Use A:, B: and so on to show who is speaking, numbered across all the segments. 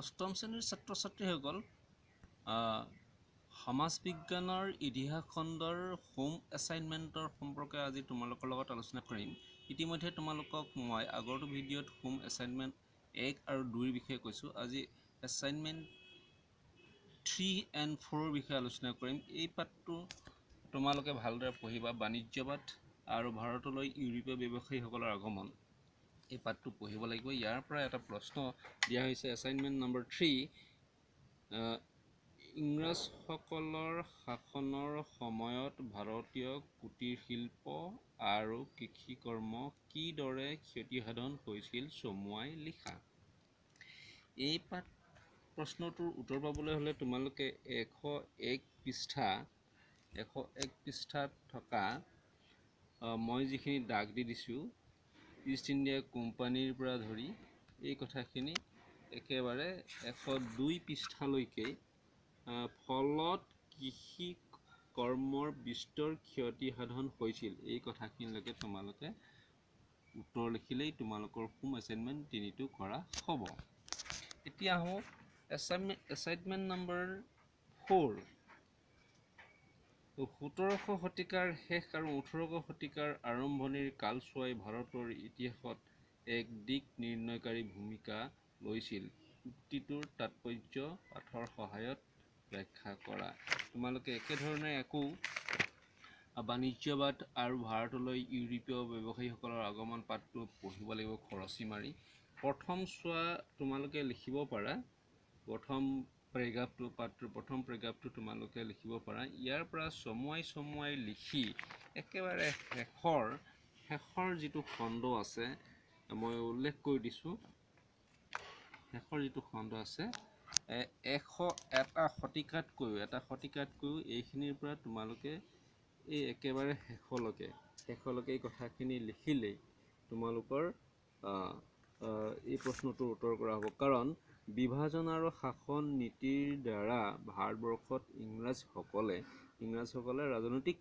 A: অষ্টম শ্ৰেণীৰ ছাত্ৰ ছাত্ৰীসকল সমাজ বিজ্ঞানৰ ইতিহাস খণ্ডৰ হোম এছাইনমেণ্টৰ সম্পৰ্কে আজি তোমালোকৰ লগত আলোচনা কৰিম। ইতিমধ্যে তোমালোকক মই আগৰটো ভিডিঅ'ত হোম এছাইনমেণ্ট 1 আৰু 2ৰ বিষয়ে কৈছোঁ। আজি এছাইনমেণ্ট 3 and 4ৰ বিষয়ে আলোচনা কৰিম। এই পাঠটো তোমালোকে ভালদৰে পঢ়িবা। বাণিজ্যবাদ আৰু ভাৰতলৈ ইউৰোপীয় ব্যৱসায়ীসকলৰ আগমন, এই পাঠটো পঢ়িব লাগিব। ইয়াৰ পৰা এটা প্ৰশ্ন দিয়া হৈছে, এছাইনমেণ্ট নম্বৰ 3, ইংৰাজসকলৰ শাসনৰ সময়ত ভাৰতীয় কুটীৰ শিল্প আৰু কৃষিকৰ্ম কিদৰে ক্ষতিসাধন হৈছিল চমুৱাই লিখা। এই প্ৰশ্নটোৰ উত্তৰ পাবলৈ হ'লে তোমালোকে 101 পৃষ্ঠাত থকা মই যিখিনি দাগ দি দিছোঁ, ইষ্ট ইণ্ডিয়া কোম্পানীৰ পৰা ধৰি এই কথাখিনি একেবাৰে 102 পৃষ্ঠালৈকে ফলত কৃষি কৰ্মৰ বিস্তৰ ক্ষতি সাধন হৈছিল, এই কথাখিনিলৈকে তোমালোকে উত্তৰ লিখিলেই তোমালোকৰ হোম এছাইনমেণ্ট 3টো কৰা হ'ব। এতিয়া আহোঁ এছাইনমেণ্ট নম্বৰ 4। 17শ শতিকাৰ শেষ আৰু 18শ শতিকাৰ আৰম্ভণিৰ কালছোৱাই ভাৰতৰ ইতিহাসত এক দিক নিৰ্ণয়কাৰী ভূমিকা লৈছিল। উক্তিটোৰ তাৎপৰ্য পাঠৰ সহায়ত ব্যাখ্যা কৰা। তোমালোকে একেধৰণে আকৌ বাণিজ্যবাদ আৰু ভাৰতলৈ ইউৰোপীয় ব্যৱসায়ীসকলৰ আগমন পাঠটো পঢ়িব লাগিব খৰচি মাৰি। প্ৰথম চোৱা তোমালোকে লিখিব পাৰা, প্ৰথম পেৰেগ্ৰাফটো তোমালোকে লিখিব পাৰা। ইয়াৰ পৰা চমুৱাই লিখি একেবাৰে শেষৰ যিটো খণ্ড আছে, মই উল্লেখ কৰি দিছোঁ, শেষৰ যিটো খণ্ড আছে 101 শতিকাতকৈও এইখিনিৰ পৰা তোমালোকে এই একেবাৰে শেষলৈকে এই কথাখিনি লিখিলেই তোমালোকৰ এই প্ৰশ্নটোৰ উত্তৰ কৰা হ'ব। কাৰণ বিভাজন আৰু শাসন নীতিৰ দ্বাৰা ভাৰতবৰ্ষত ইংৰাজসকলে ৰাজনৈতিক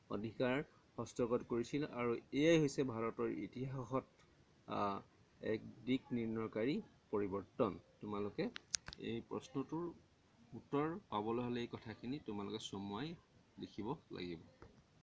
A: অধিকাৰ হস্তগত কৰিছিল আৰু এয়াই হৈছে ভাৰতৰ ইতিহাসত এক দিক নিৰ্ণয়কাৰী পৰিৱৰ্তন। তোমালোকে এই প্ৰশ্নটোৰ উত্তৰ পাবলৈ হ'লে এই কথাখিনি তোমালোকে চমুৱাই লিখিব লাগিব।